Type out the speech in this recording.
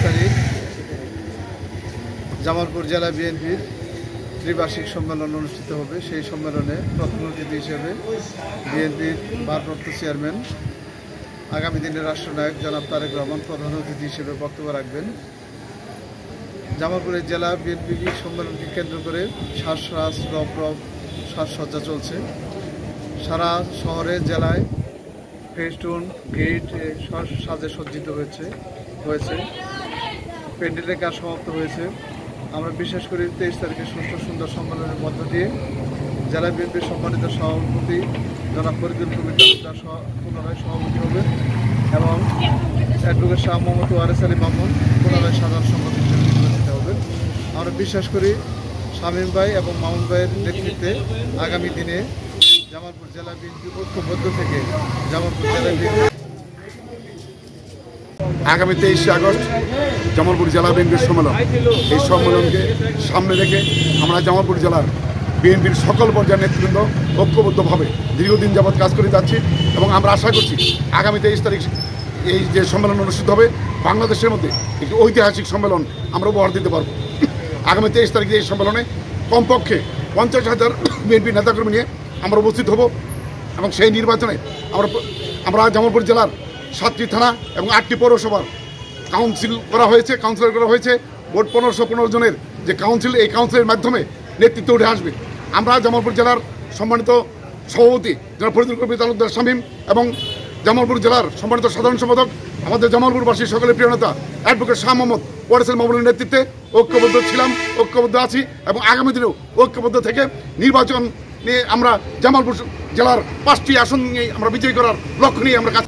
তারিখ জামালপুর জেলা বিএনপির ত্রিবার্ষিক সম্মেলন অনুষ্ঠিত হবে। সেই সম্মেলনে প্রধান অতিথি হিসেবে বিএনপির ভারপ্রাপ্ত চেয়ারম্যান আগামী দিনের রাষ্ট্রনায়ক জনাব তারেক রহমান প্রধান অতিথি হিসেবে বক্তব্য রাখবেন। জামালপুরের জেলা বিএনপি সম্মেলনকে কেন্দ্র করে শ্বাসরাজ রব সাজসজ্জা চলছে। সারা শহরে জেলায় ফেস্টুন গেট সাজে সজ্জিত হয়েছে। প্যান্ডেলের কাজ সমাপ্ত হয়েছে। আমরা বিশ্বাস করি 23 তারিখে সুষ্ঠু সুন্দর সম্মেলনের মধ্য দিয়ে জেলা বিএনপির সম্মানিত সভাপতি জনাব ফরিদুল কবির তালুকদার পুনরায় সভাপতি হবেন এবং অ্যাডভোকেট শাহ মোহাম্মদ ওয়ারেস আলী মামুন পুনরায় সাধারণ সম্পাদক হিসেবে নির্বাচিত হবেন। আমরা বিশ্বাস করি শামীম ভাই এবং মামুন ভাইয়ের নেতৃত্বে আগামী দিনে জামালপুর জেলা বিএনপি ঐক্যবদ্ধ থেকে জামালপুর জেলা বিএনপি আগামী 23শে আগস্ট জামালপুর জেলা বিএনপির সম্মেলন। এই সম্মেলনকে সামনে রেখে আমরা জামালপুর জেলার বিএনপির সকল পর্যায়ের নেতৃবৃন্দ ঐক্যবদ্ধভাবে দীর্ঘদিন যাবৎ কাজ করে যাচ্ছি এবং আমরা আশা করছি আগামী 23 তারিখ এই যে সম্মেলন অনুষ্ঠিত হবে বাংলাদেশের মধ্যে একটি ঐতিহাসিক সম্মেলন আমরা উপহার দিতে পারব। আগামী 23 তারিখে এই সম্মেলনে কমপক্ষে 50,000 বিএনপি নেতাকর্মী নিয়ে আমরা উপস্থিত হব এবং সেই নির্বাচনে আমরা জামালপুর জেলার 7টি থানা এবং 8টি পৌরসভার কাউন্সিলর করা হয়েছে। মোট 1515 জনের যে কাউন্সিল, এই কাউন্সিলের মাধ্যমে নেতৃত্ব উঠে আসবে। আমরা জামালপুর জেলার সম্মানিত সভাপতি যারা ফরিদুল কবির তালুকদার শামীম এবং জামালপুর জেলার সম্মানিত সাধারণ সম্পাদক আমাদের জামালপুরবাসীর সকলের প্রিয় নেতা অ্যাডভোকেট শাহ মোহাম্মদ ওয়ারেস আলী মামুনের নেতৃত্বে ঐক্যবদ্ধ ছিলাম, ঐক্যবদ্ধ আছি এবং আগামী দিনেও ঐক্যবদ্ধ থেকে নির্বাচন নিয়ে আমরা জামালপুর জেলার 5টি আসন নিয়ে আমরা বিজয়ী করার লক্ষ্য নিয়ে আমরা কাজ